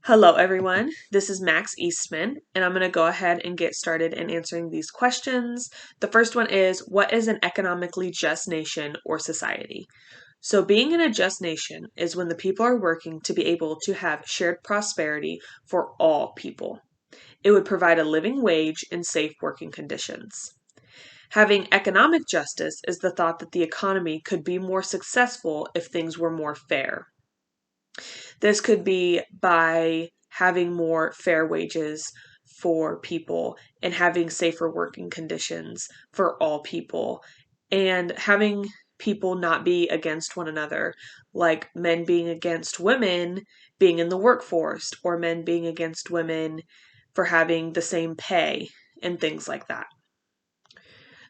Hello, everyone. This is Max Eastman, and I'm going to go ahead and get started in answering these questions. The first one is, what is an economically just nation or society? So being in a just nation is when the people are working to be able to have shared prosperity for all people. It would provide a living wage and safe working conditions. Having economic justice is the thought that the economy could be more successful if things were more fair. This could be by having more fair wages for people and having safer working conditions for all people and having people not be against one another, like men being against women being in the workforce or men being against women for having the same pay and things like that.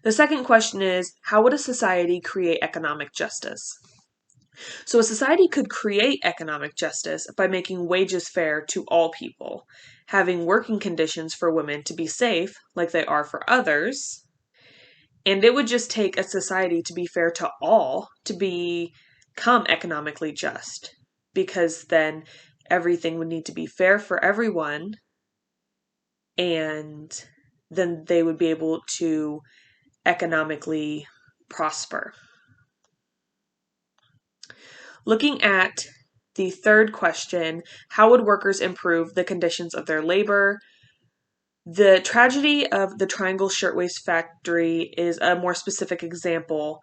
The second question is, how would a society create economic justice? So a society could create economic justice by making wages fair to all people, having working conditions for women to be safe like they are for others, and it would just take a society to be fair to all to become economically just, because then everything would need to be fair for everyone, and then they would be able to economically prosper. Looking at the third question, how would workers improve the conditions of their labor? The tragedy of the Triangle Shirtwaist Factory is a more specific example.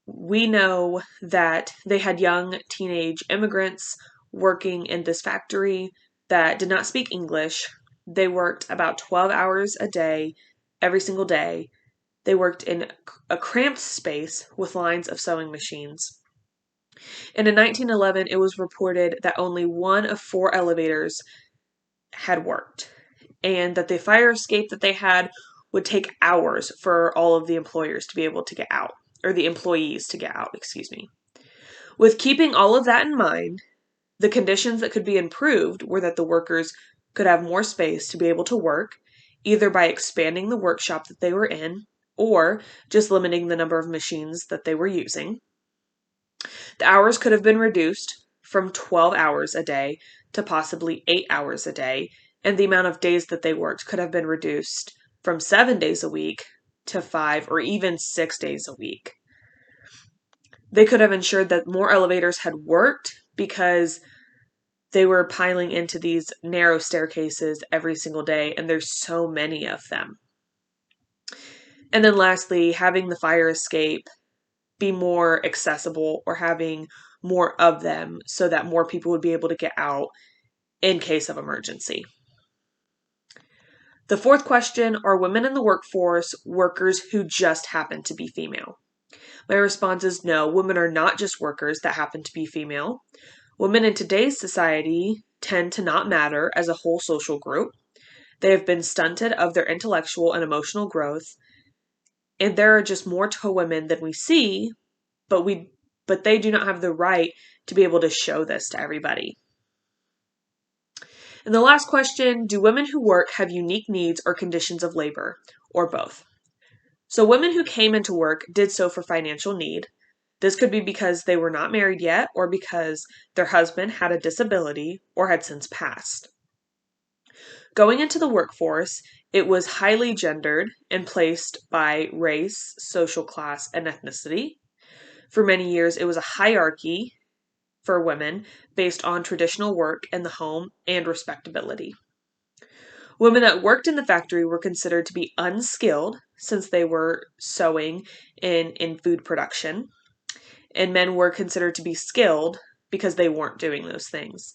We know that they had young teenage immigrants working in this factory that did not speak English. They worked about 12 hours a day, every single day. They worked in a cramped space with lines of sewing machines. And in 1911, it was reported that only one of 4 elevators had worked, and that the fire escape that they had would take hours for all of the employers to be able to get out, or the employees to get out, excuse me. With keeping all of that in mind, the conditions that could be improved were that the workers could have more space to be able to work, either by expanding the workshop that they were in, or just limiting the number of machines that they were using. The hours could have been reduced from 12 hours a day to possibly 8 hours a day, and the amount of days that they worked could have been reduced from 7 days a week to 5 or even 6 days a week. They could have ensured that more elevators had worked because they were piling into these narrow staircases every single day, and there's so many of them. And then lastly, having the fire escape be more accessible, or having more of them so that more people would be able to get out in case of emergency. The fourth question, are women in the workforce workers who just happen to be female? My response is no, women are not just workers that happen to be female. Women in today's society tend to not matter as a whole social group. They have been stunted of their intellectual and emotional growth, and there are just more to women than we see, but they do not have the right to be able to show this to everybody. And the last question, do women who work have unique needs or conditions of labor, or both? So women who came into work did so for financial need. This could be because they were not married yet, or because their husband had a disability or had since passed. Going into the workforce, it was highly gendered and placed by race, social class, and ethnicity. For many years, it was a hierarchy for women based on traditional work in the home and respectability. Women that worked in the factory were considered to be unskilled since they were sewing in food production, and men were considered to be skilled because they weren't doing those things.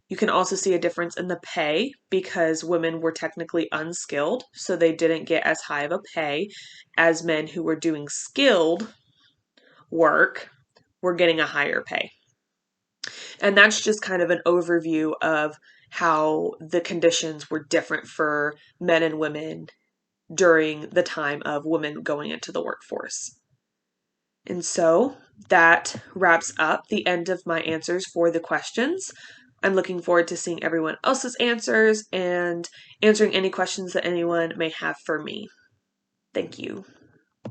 You can also see a difference in the pay because women were technically unskilled, so they didn't get as high of a pay as men who were doing skilled work were getting a higher pay. And that's just kind of an overview of how the conditions were different for men and women during the time of women going into the workforce. And so that wraps up the end of my answers for the questions. I'm looking forward to seeing everyone else's answers and answering any questions that anyone may have for me. Thank you.